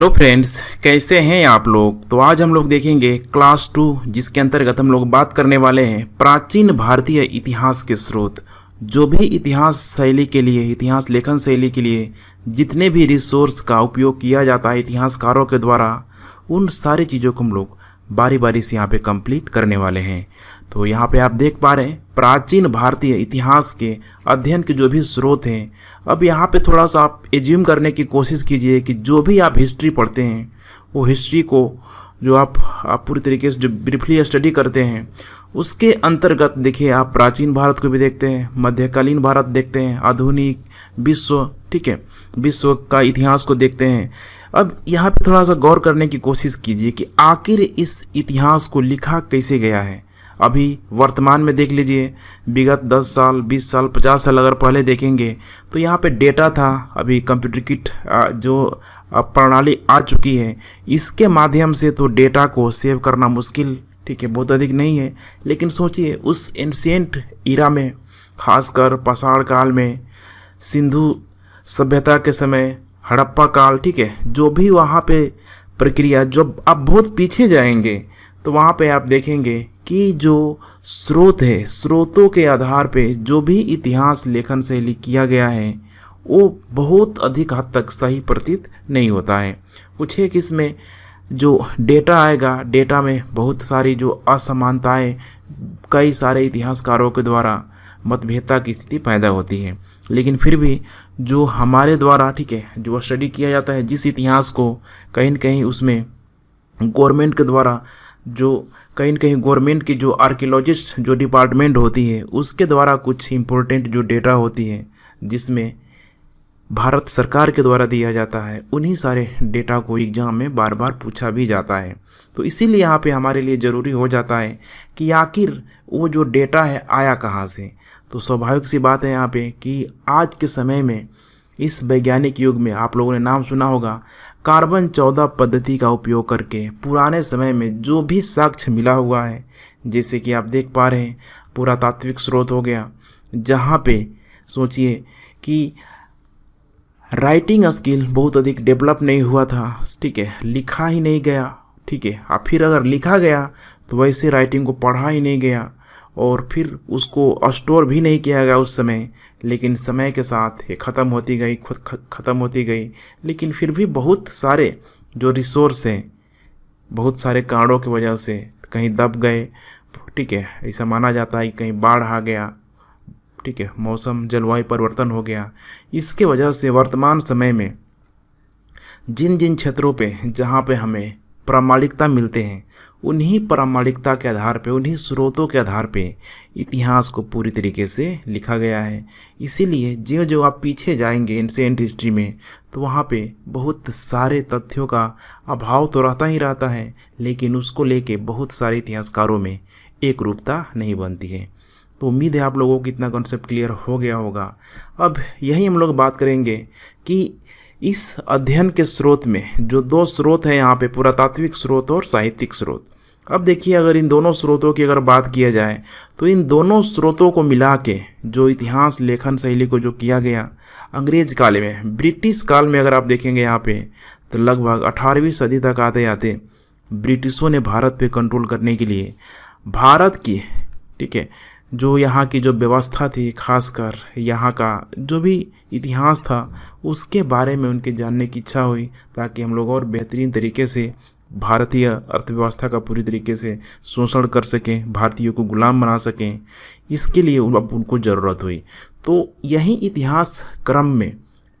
Hello friends, कैसे हैं आप लोग। तो आज हम लोग देखेंगे क्लास 2, जिसके अंतर्गत हम लोग बात करने वाले हैं प्राचीन भारतीय इतिहास के स्रोत। जो भी इतिहास शैली के लिए, इतिहास लेखन शैली के लिए जितने भी रिसोर्स का उपयोग किया जाता है इतिहासकारों के द्वारा, उन सारी चीज़ों को हम लोग बारी बारी से यहाँ पे कंप्लीट करने वाले हैं। तो यहाँ पे आप देख पा रहे हैं प्राचीन भारतीय इतिहास के अध्ययन के जो भी स्रोत हैं। अब यहाँ पे थोड़ा सा आप एज्यूम करने की कोशिश कीजिए कि जो भी आप हिस्ट्री पढ़ते हैं, वो हिस्ट्री को जो आप पूरी तरीके से जो ब्रीफली स्टडी करते हैं, उसके अंतर्गत देखिए आप प्राचीन भारत को भी देखते हैं, मध्यकालीन भारत देखते हैं, आधुनिक विश्व, ठीक है, विश्व का इतिहास को देखते हैं। अब यहाँ पे थोड़ा सा गौर करने की कोशिश कीजिए कि आखिर इस इतिहास को लिखा कैसे गया है। अभी वर्तमान में देख लीजिए, विगत 10 साल, 20 साल, 50 साल अगर पहले देखेंगे तो यहाँ पे डेटा था। अभी कंप्यूटर किट जो प्रणाली आ चुकी है, इसके माध्यम से तो डेटा को सेव करना मुश्किल, ठीक है, बहुत अधिक नहीं है। लेकिन सोचिए उस एंशिएंट इरा में, खासकर पाषाण काल में, सिंधु सभ्यता के समय, हड़प्पा काल, ठीक है, जो भी वहाँ पे प्रक्रिया, जब आप बहुत पीछे जाएंगे तो वहाँ पे आप देखेंगे कि जो स्रोत है, स्रोतों के आधार पे जो भी इतिहास लेखन शैली किया गया है वो बहुत अधिक हद तक सही प्रतीत नहीं होता है। कुछ एक इसमें जो डेटा आएगा, डेटा में बहुत सारी जो असमानताएं, कई सारे इतिहासकारों के द्वारा मतभेदता की स्थिति पैदा होती है। लेकिन फिर भी जो हमारे द्वारा, ठीक है, जो स्टडी किया जाता है जिस इतिहास को, कहीं न कहीं उसमें गवर्नमेंट के द्वारा, जो कहीं न कहीं गवर्नमेंट की जो आर्कियोलॉजिस्ट जो डिपार्टमेंट होती है, उसके द्वारा कुछ इम्पोर्टेंट जो डेटा होती है जिसमें भारत सरकार के द्वारा दिया जाता है, उन्हीं सारे डेटा को एग्जाम में बार बार पूछा भी जाता है। तो इसीलिए यहाँ पे हमारे लिए ज़रूरी हो जाता है कि आखिर वो जो डेटा है आया कहाँ से। तो स्वाभाविक सी बात है यहाँ पे कि आज के समय में, इस वैज्ञानिक युग में, आप लोगों ने नाम सुना होगा कार्बन 14 पद्धति का उपयोग करके पुराने समय में जो भी साक्ष्य मिला हुआ है, जैसे कि आप देख पा रहे हैं पुरातात्विक स्रोत हो गया, जहाँ पे सोचिए कि राइटिंग स्किल बहुत अधिक डेवलप नहीं हुआ था, ठीक है, लिखा ही नहीं गया, ठीक है, और फिर अगर लिखा गया तो वैसे राइटिंग को पढ़ा ही नहीं गया और फिर उसको स्टोर भी नहीं किया गया उस समय। लेकिन समय के साथ ये ख़त्म होती गई, खुद ख़त्म होती गई। लेकिन फिर भी बहुत सारे जो रिसोर्स हैं, बहुत सारे कारणों की वजह से कहीं दब गए, ठीक है, ऐसा माना जाता है कि कहीं बाढ़ आ गया, ठीक है, मौसम जलवायु परिवर्तन हो गया। इसके वजह से वर्तमान समय में जिन जिन क्षेत्रों पे जहाँ पे हमें प्रामाणिकता मिलते हैं, उन्हीं प्रामाणिकता के आधार पे, उन्हीं स्रोतों के आधार पे इतिहास को पूरी तरीके से लिखा गया है। इसीलिए जो जो आप पीछे जाएंगे एंशिएंट हिस्ट्री में, तो वहाँ पे बहुत सारे तथ्यों का अभाव तो रहता ही रहता है, लेकिन उसको लेके बहुत सारे इतिहासकारों में एक रूपता नहीं बनती है। तो उम्मीद है आप लोगों को इतना कॉन्सेप्ट क्लियर हो गया होगा। अब यही हम लोग बात करेंगे कि इस अध्ययन के स्रोत में जो दो स्रोत हैं यहाँ पे, पुरातात्विक स्रोत और साहित्यिक स्रोत। अब देखिए, अगर इन दोनों स्रोतों की अगर बात किया जाए तो इन दोनों स्रोतों को मिला के जो इतिहास लेखन शैली को जो किया गया अंग्रेज काल में, ब्रिटिश काल में अगर आप देखेंगे यहाँ पे, तो लगभग 18वीं सदी तक आते आते ब्रिटिशों ने भारत पे कंट्रोल करने के लिए भारत की, ठीक है, जो यहाँ की जो व्यवस्था थी, खासकर यहाँ का जो भी इतिहास था, उसके बारे में उनके जानने की इच्छा हुई, ताकि हम लोग और बेहतरीन तरीके से भारतीय अर्थव्यवस्था का पूरी तरीके से शोषण कर सकें, भारतीयों को गुलाम बना सकें। इसके लिए अब उनको ज़रूरत हुई। तो यही इतिहास क्रम में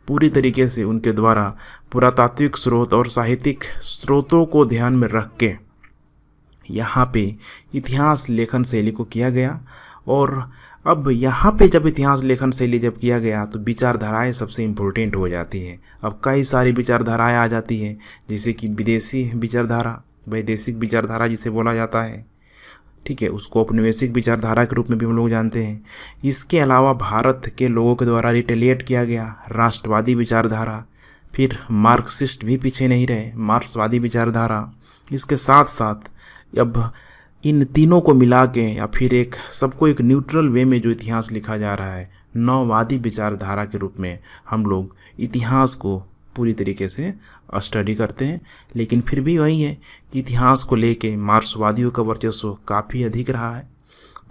पूरी तरीके से उनके द्वारा पुरातात्विक स्रोत और साहित्यिक स्रोतों को ध्यान में रख के यहाँ पे इतिहास लेखन शैली को किया गया। और अब यहाँ पे जब इतिहास लेखन शैली जब किया गया तो विचारधाराएं सबसे इम्पोर्टेंट हो जाती है। अब कई सारी विचारधाराएं आ जाती हैं, जैसे कि विदेशी विचारधारा, वैदेशिक विचारधारा जिसे बोला जाता है, ठीक है, उसको औपनिवेशिक विचारधारा के रूप में भी हम लोग जानते हैं। इसके अलावा भारत के लोगों के द्वारा रिटेलिएट किया गया राष्ट्रवादी विचारधारा, फिर मार्क्सिस्ट भी पीछे नहीं रहे, मार्क्सवादी विचारधारा। इसके साथ साथ अब इन तीनों को मिला के या फिर एक सबको एक न्यूट्रल वे में जो इतिहास लिखा जा रहा है, नववादी विचारधारा के रूप में हम लोग इतिहास को पूरी तरीके से स्टडी करते हैं। लेकिन फिर भी वही है कि इतिहास को लेके मार्क्सवादियों का वर्चस्व काफ़ी अधिक रहा है।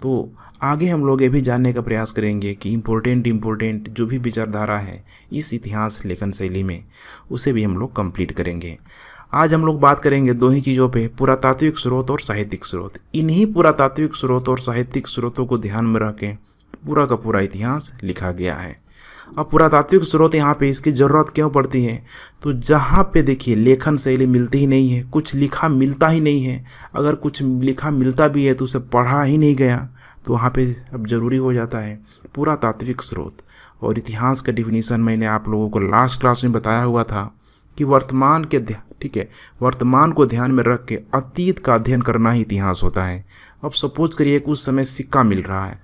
तो आगे हम लोग ये भी जानने का प्रयास करेंगे कि इम्पोर्टेंट जो भी विचारधारा है इस इतिहास लेखन शैली में, उसे भी हम लोग कंप्लीट करेंगे। आज हम लोग बात करेंगे दो ही चीज़ों पे, पुरातात्विक स्रोत और साहित्यिक स्रोत। इन्हीं पुरातात्विक स्रोत और साहित्यिक स्रोतों को ध्यान में रख के पूरा का पूरा इतिहास लिखा गया है। अब पुरातात्विक स्रोत यहाँ पे इसकी ज़रूरत क्यों पड़ती है? तो जहाँ पे देखिए लेखन शैली मिलती ही नहीं है, कुछ लिखा मिलता ही नहीं है, अगर कुछ लिखा मिलता भी है तो उसे पढ़ा ही नहीं गया, तो वहाँ पे अब ज़रूरी हो जाता है पुरातात्विक स्रोत। और इतिहास का डिफिनीसन मैंने आप लोगों को लास्ट क्लास में बताया हुआ था कि वर्तमान को ध्यान में रख के अतीत का अध्ययन करना ही इतिहास होता है। अब सपोज करिए कि उस समय सिक्का मिल रहा है,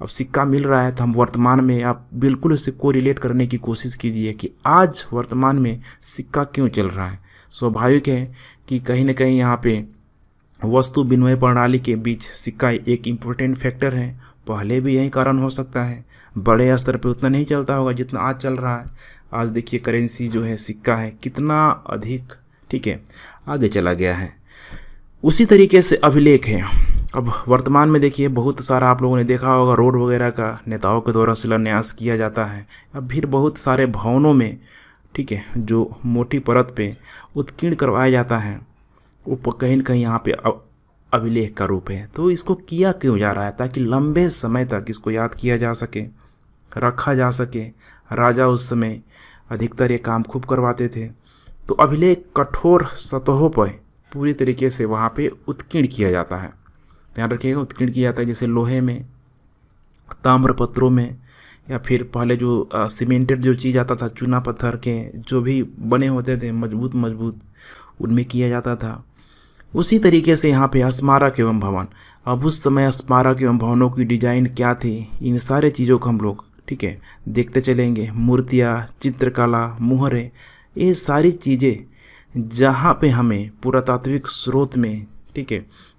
अब सिक्का मिल रहा है तो हम वर्तमान में आप बिल्कुल उससे को रिलेट करने की कोशिश कीजिए कि आज वर्तमान में सिक्का क्यों चल रहा है। स्वाभाविक है कि कहीं ना कहीं यहाँ पे वस्तु विनिमय प्रणाली के बीच सिक्का एक इम्पोर्टेंट फैक्टर है। पहले भी यही कारण हो सकता है, बड़े स्तर पे उतना नहीं चलता होगा जितना आज चल रहा है। आज देखिए करेंसी जो है, सिक्का है, कितना अधिक आगे चला गया है। उसी तरीके से अभिलेख है। अब वर्तमान में देखिए बहुत सारा आप लोगों ने देखा होगा रोड वगैरह का नेताओं के द्वारा शिलान्यास किया जाता है। अब फिर बहुत सारे भवनों में जो मोटी परत पे उत्कीर्ण करवाया जाता है, वो कहीं न कहीं यहाँ पे अभिलेख का रूप है। तो इसको किया क्यों जा रहा है? ताकि लंबे समय तक इसको याद किया जा सके, रखा जा सके। राजा उस समय अधिकतर ये काम खूब करवाते थे। तो अभिलेख कठोर सतहों पर पूरी तरीके से वहाँ पे उत्कीर्ण किया जाता है। ध्यान रखिएगा, उत्कीर्ण किया जाता है, जैसे लोहे में, ताम्र पत्रों में, या फिर पहले जो सीमेंटेड जो चीज़ आता था, चूना पत्थर के जो भी बने होते थे मजबूत, उनमें किया जाता था। उसी तरीके से यहाँ पे स्मारक एवं भवन। अब उस समय स्मारक एवं भवनों की डिजाइन क्या थी, इन सारे चीज़ों को हम लोग देखते चलेंगे। मूर्तियाँ, चित्रकला, मुहरे, ये सारी चीज़ें जहाँ पे हमें पुरातात्विक स्रोत में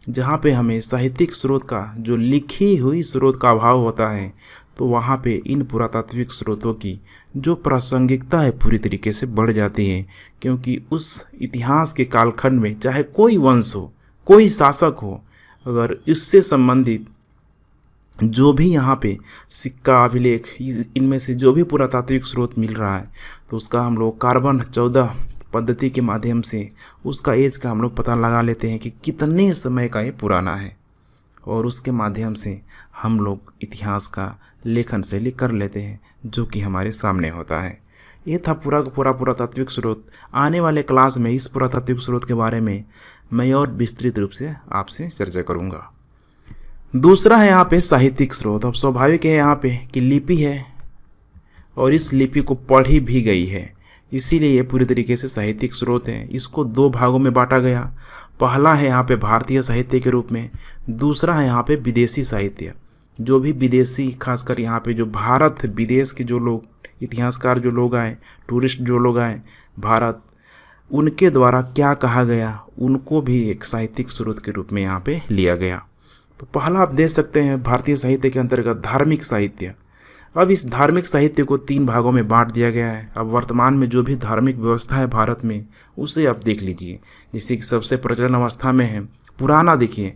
जहाँ पे हमें साहित्यिक स्रोत का, जो लिखी हुई स्रोत का अभाव होता है, तो वहाँ पे इन पुरातात्विक स्रोतों की जो प्रासंगिकता है पूरी तरीके से बढ़ जाती है। क्योंकि उस इतिहास के कालखंड में चाहे कोई वंश हो, कोई शासक हो, अगर इससे संबंधित जो भी यहाँ पे सिक्का, अभिलेख, इनमें से जो भी पुरातात्विक स्रोत मिल रहा है, तो उसका हम लोग कार्बन 14 पद्धति के माध्यम से उसका एज का हम लोग पता लगा लेते हैं कि कितने समय का ये पुराना है, और उसके माध्यम से हम लोग इतिहास का लेखन शैली कर लेते हैं, जो कि हमारे सामने होता है। ये था पूरा का पूरा पुरातात्विक स्रोत। आने वाले क्लास में इस पुरातात्विक स्रोत के बारे में मैं और विस्तृत रूप से आपसे चर्चा करूँगा। दूसरा है यहाँ पे साहित्यिक स्रोत। अब स्वाभाविक है यहाँ पे कि लिपि है और इस लिपि को पढ़ी भी गई है, इसीलिए ये पूरी तरीके से साहित्यिक स्रोत है। इसको दो भागों में बांटा गया। पहला है यहाँ पे भारतीय साहित्य के रूप में, दूसरा है यहाँ पे विदेशी साहित्य। जो भी विदेशी, खासकर यहाँ पे जो भारत विदेश के जो लोग, इतिहासकार जो लोग आए, टूरिस्ट जो लोग आए भारत, उनके द्वारा क्या कहा गया, उनको भी एक साहित्यिक स्रोत के रूप में यहाँ पे लिया गया। तो पहला आप देख सकते हैं भारतीय साहित्य के अंतर्गत धार्मिक साहित्य। अब इस धार्मिक साहित्य को 3 भागों में बांट दिया गया है। अब वर्तमान में जो भी धार्मिक व्यवस्था है भारत में, उसे आप देख लीजिए। जैसे कि सबसे प्रचलन अवस्था में है पुराना, देखिए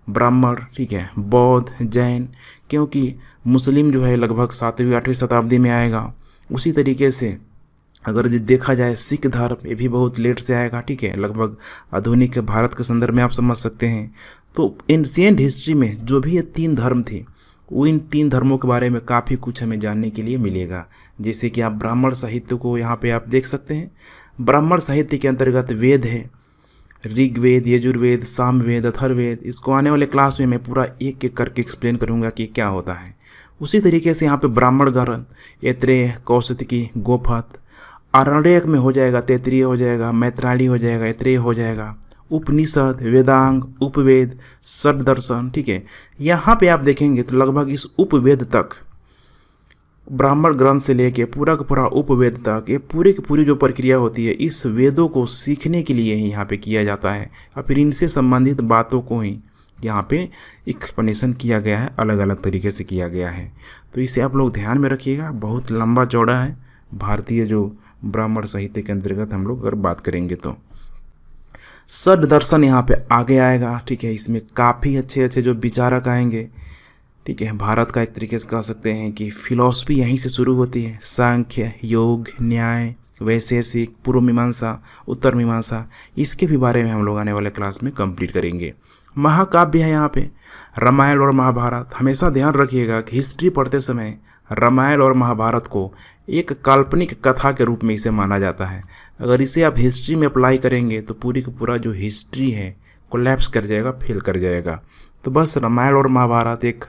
ब्राह्मण, बौद्ध, जैन, क्योंकि मुस्लिम जो है लगभग 7वीं 8वीं शताब्दी में आएगा। उसी तरीके से अगर देखा जाए सिख धर्म, ये भी बहुत लेट से आएगा, लगभग आधुनिक भारत के संदर्भ में आप समझ सकते हैं। तो एंशिएंट हिस्ट्री में जो भी ये 3 धर्म थे, वो इन 3 धर्मों के बारे में काफ़ी कुछ हमें जानने के लिए मिलेगा। जैसे कि आप ब्राह्मण साहित्य को यहाँ पे आप देख सकते हैं। ब्राह्मण साहित्य के अंतर्गत वेद है, ऋग्वेद, यजुर्वेद, सामवेद, अथर्ववेद। इसको आने वाले क्लास में मैं पूरा एक एक करके एक्सप्लेन करूँगा कि क्या होता है। उसी तरीके से यहाँ पे ब्राह्मण ग्रंथ, ऐत्रेय, कौशिकी, गोपथ, आरण्यक में हो जाएगा, तैत्तिरीय हो जाएगा, मैत्रायणी हो जाएगा, ऐत्रेय हो जाएगा, उपनिषद, वेदांग, उपवेद, षड्दर्शन। यहाँ पे आप देखेंगे तो लगभग इस उपवेद तक, ब्राह्मण ग्रंथ से लेके पूरा का पूरा उपवेद तक, ये पूरी की पूरी जो प्रक्रिया होती है, इस वेदों को सीखने के लिए ही यहाँ पे किया जाता है। और फिर इनसे संबंधित बातों को ही यहाँ पे एक्सप्लेनेशन किया गया है, अलग अलग तरीके से किया गया है। तो इसे आप लोग ध्यान में रखिएगा, बहुत लंबा चौड़ा है भारतीय जो ब्राह्मण साहित्य के अंतर्गत हम लोग अगर बात करेंगे तो षड दर्शन यहाँ पे आगे आएगा, ठीक है। इसमें काफ़ी अच्छे अच्छे जो विचारक आएंगे, ठीक है। भारत का एक तरीके से कह सकते हैं कि फिलॉसफी यहीं से शुरू होती है। सांख्य, योग, न्याय, वैशेषिक, पूर्व मीमांसा, उत्तर मीमांसा, इसके भी बारे में हम लोग आने वाले क्लास में कंप्लीट करेंगे। महाकाव्य है यहाँ पे रामायण और महाभारत। हमेशा ध्यान रखिएगा कि हिस्ट्री पढ़ते समय रामायण और महाभारत को एक काल्पनिक कथा के रूप में इसे माना जाता है। अगर इसे आप हिस्ट्री में अप्लाई करेंगे तो पूरी का पूरा जो हिस्ट्री है कोलैप्स कर जाएगा, फेल कर जाएगा। तो बस रामायण और महाभारत एक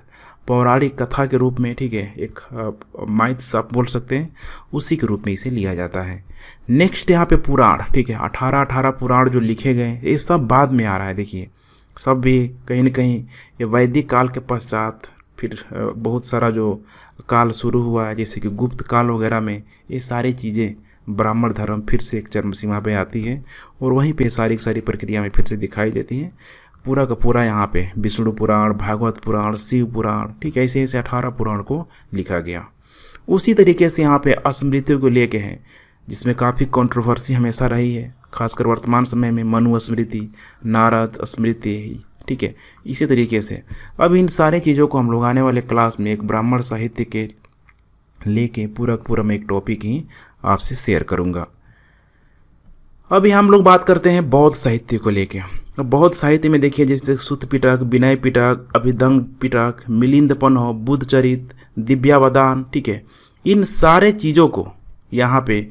पौराणिक कथा के रूप में, ठीक है, एक माइथ्स आप बोल सकते हैं, उसी के रूप में इसे लिया जाता है। नेक्स्ट यहाँ पे पुराण, ठीक है, 18 पुराण जो लिखे गए ये सब बाद में आ रहा है। देखिए सब भी कहीं न कहीं ये वैदिक काल के पश्चात फिर बहुत सारा जो काल शुरू हुआ है, जैसे कि गुप्त काल वगैरह में ये सारी चीज़ें ब्राह्मण धर्म फिर से एक चरम सीमा पे आती है और वहीं पे सारी प्रक्रिया में फिर से दिखाई देती है। पूरा का पूरा यहाँ पे विष्णु पुराण, भागवत पुराण, शिव पुराण, ठीक है, ऐसे 18 पुराण को लिखा गया। उसी तरीके से यहाँ पे स्मृतियों को लेके है, जिसमें काफ़ी कंट्रोवर्सी हमेशा रही है, खासकर वर्तमान समय में मनु स्मृति, नारद स्मृति, ठीक है। इसी तरीके से अब इन सारे चीज़ों को हम लोग आने वाले क्लास में एक ब्राह्मण साहित्य के लेके पूरा मैं एक टॉपिक ही आपसे शेयर करूँगा। अभी हम लोग बात करते हैं बौद्ध साहित्य को लेके। अब बौद्ध साहित्य में देखिए जैसे सुत्त पिटक, विनय पिटक, अभिधंग पिटक, मिलिंद पन्हो, बुद्ध चरित, दिव्यावदान, ठीक है, इन सारे चीज़ों को यहाँ पे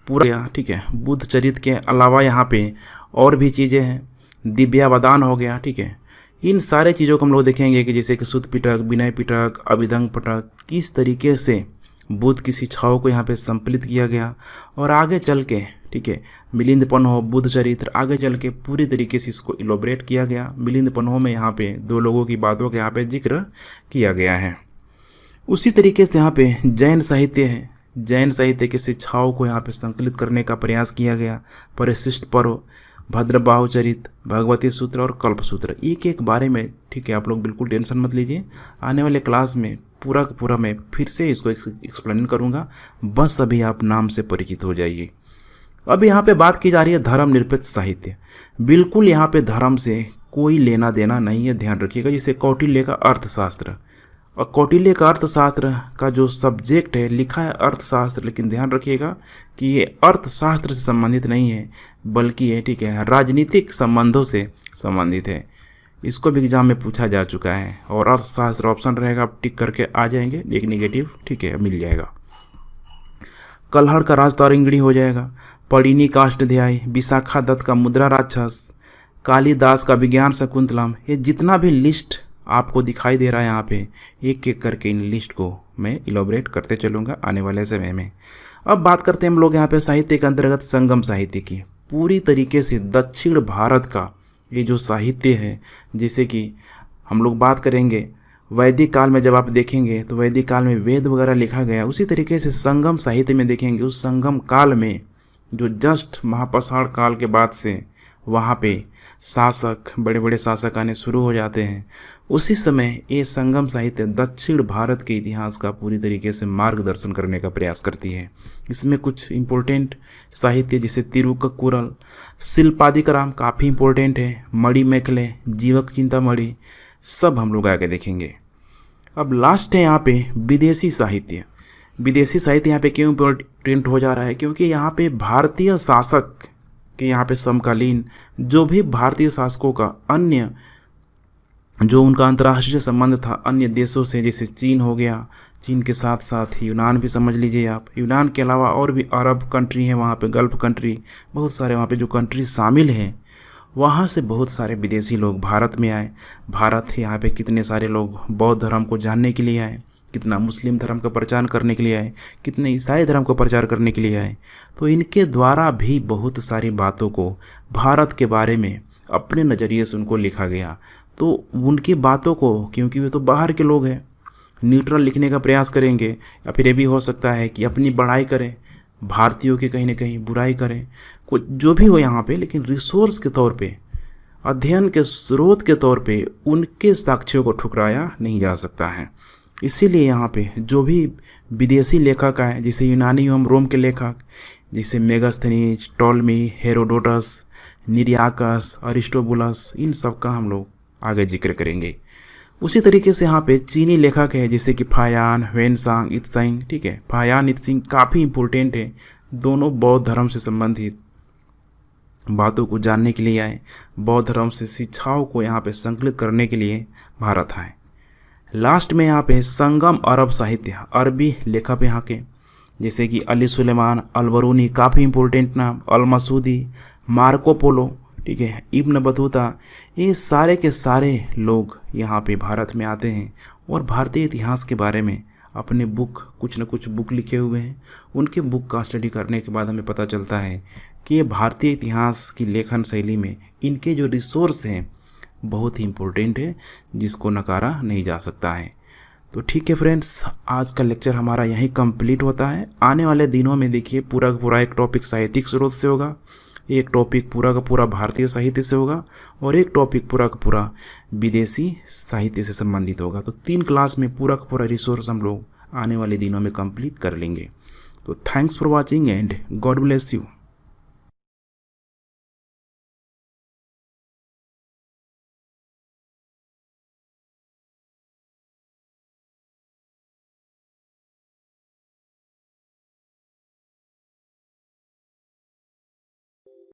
पूरा, ठीक है, बुद्ध चरित के अलावा यहाँ पे और भी चीज़ें हैं, दिव्यावदान हो गया, ठीक है। इन सारे चीज़ों को हम लोग देखेंगे कि जैसे कि सुत्त पिटक, विनय पिटक, अभिधंग पिटक, किस तरीके से बुद्ध की शिक्षाओं को यहाँ पे संकलित किया गया और आगे चल के, ठीक है, मिलिंद पन्हो, बुद्ध चरित्र, आगे चल के पूरी तरीके से इसको इलोबरेट किया गया। मिलिंद पन्हो में यहाँ पे 2 लोगों की बातों का यहाँ पे जिक्र किया गया है। उसी तरीके से यहाँ पे जैन साहित्य है, जैन साहित्य की शिक्षाओं को यहाँ पे संकलित करने का प्रयास किया गया। परिशिष्ट पर्व, भद्रबाहु चरित, भगवती सूत्र और कल्प सूत्र, एक बारे में, ठीक है, आप लोग बिल्कुल टेंशन मत लीजिए, आने वाले क्लास में पूरा का पूरा मैं फिर से इसको एक्सप्लेन करूँगा, बस अभी आप नाम से परिचित हो जाइए। अब यहाँ पे बात की जा रही है धर्म निरपेक्ष साहित्य। बिल्कुल यहाँ पे धर्म से कोई लेना देना नहीं है, ध्यान रखिएगा। जैसे कौटिल्य का अर्थशास्त्र, और कौटिल्य का अर्थशास्त्र का जो सब्जेक्ट है लिखा है अर्थशास्त्र, लेकिन ध्यान रखिएगा कि ये अर्थशास्त्र से संबंधित नहीं है, बल्कि ये, ठीक है, राजनीतिक संबंधों से संबंधित है। इसको भी एग्जाम में पूछा जा चुका है और अर्थशास्त्र ऑप्शन रहेगा, आप टिक करके आ जाएंगे, एक नेगेटिव, ठीक है, मिल जाएगा। कल्हड़ का राजतारिंगणी हो जाएगा, पड़िनी का अष्टाध्यायी, विशाखा दत्त का मुद्रा राक्षस, कालिदास का विज्ञान शकुंतलम, ये जितना भी लिस्ट आपको दिखाई दे रहा है यहाँ पे, एक करके इन लिस्ट को मैं इलोबरेट करते चलूँगा आने वाले समय में। अब बात करते हैं हम लोग यहाँ पे साहित्य के अंतर्गत संगम साहित्य की। पूरी तरीके से दक्षिण भारत का ये जो साहित्य है, जैसे कि हम लोग बात करेंगे वैदिक काल में, जब आप देखेंगे तो वैदिक काल में वेद वगैरह लिखा गया, उसी तरीके से संगम साहित्य में देखेंगे उस संगम काल में जो जस्ट महापाषाण काल के बाद से वहाँ पे शासक, बड़े बड़े शासक आने शुरू हो जाते हैं। उसी समय ये संगम साहित्य दक्षिण भारत के इतिहास का पूरी तरीके से मार्गदर्शन करने का प्रयास करती है। इसमें कुछ इम्पोर्टेंट साहित्य जैसे तिरुक्कुरल, शिल्पादिकराम काफ़ी इम्पोर्टेंट है, मणिमेखले, जीवक चिंतामणि, सब हम लोग आगे देखेंगे। अब लास्ट है यहाँ पे विदेशी साहित्य। विदेशी साहित्य यहाँ पे क्यों इम्पोर्टेंट हो जा रहा है? क्योंकि यहाँ पे भारतीय शासक के यहाँ पे समकालीन जो भी भारतीय शासकों का अन्य जो उनका अंतर्राष्ट्रीय संबंध था अन्य देशों से, जैसे चीन हो गया, चीन के साथ साथ यूनान भी समझ लीजिए आप, यूनान के अलावा और भी अरब कंट्री हैं वहाँ पे, गल्फ कंट्री, बहुत सारे वहाँ पे जो कंट्री शामिल हैं, वहाँ से बहुत सारे विदेशी लोग भारत में आए। भारत यहाँ पे कितने सारे लोग बौद्ध धर्म को जानने के लिए आए, कितना मुस्लिम धर्म का प्रचार करने के लिए आए, कितने ईसाई धर्म का प्रचार करने के लिए आए। तो इनके द्वारा भी बहुत सारी बातों को भारत के बारे में अपने नज़रिए से उनको लिखा गया। तो उनकी बातों को, क्योंकि वे तो बाहर के लोग हैं, न्यूट्रल लिखने का प्रयास करेंगे, या फिर ये भी हो सकता है कि अपनी बड़ाई करें, भारतीयों की कहीं ना कहीं बुराई करें, कुछ जो भी हो यहाँ पे, लेकिन रिसोर्स के तौर पे, अध्ययन के स्रोत के तौर पे उनके साक्ष्यों को ठुकराया नहीं जा सकता है। इसीलिए यहाँ पे जो भी विदेशी लेखक आए जैसे यूनानी एवं रोम के लेखक जैसे मेगास्थनीज, टॉलमी, हेरोडोटस, निरियाकस, अरिस्टोबुलस, इन सब का हम लोग आगे जिक्र करेंगे। उसी तरीके से यहाँ पे चीनी लेखक है जैसे कि फायान, ह्वेनसांग, इत्सिंग। ठीक है, फायान, इत्सिंग काफ़ी इम्पोर्टेंट है, दोनों बौद्ध धर्म से संबंधित बातों को जानने के लिए आए, बौद्ध धर्म से शिक्षाओं को यहाँ पे संकलित करने के लिए भारत आए। लास्ट में यहाँ पे संगम अरब साहित्य, अरबी लेखक यहाँ के जैसे कि अली सुलेमान, अलबरूनी काफ़ी इम्पोर्टेंट नाम, अल मसूदी, मार्को पोलो, ठीक है, इब्न बतूता, ये सारे के सारे लोग यहाँ पे भारत में आते हैं और भारतीय इतिहास के बारे में अपने बुक, कुछ न कुछ बुक लिखे हुए हैं। उनके बुक का स्टडी करने के बाद हमें पता चलता है कि ये भारतीय इतिहास की लेखन शैली में इनके जो रिसोर्स हैं बहुत ही इम्पोर्टेंट है, जिसको नकारा नहीं जा सकता है। तो ठीक है फ्रेंड्स, आज का लेक्चर हमारा यहीं कंप्लीट होता है। आने वाले दिनों में देखिए पूरा का पूरा एक टॉपिक साहित्यिक स्रोत से होगा, एक टॉपिक पूरा का पूरा भारतीय साहित्य से होगा और एक टॉपिक पूरा का पूरा विदेशी साहित्य से संबंधित होगा। तो 3 क्लास में पूरा का पूरा रिसोर्स हम लोग आने वाले दिनों में कंप्लीट कर लेंगे। तो thanks for watching and God bless you.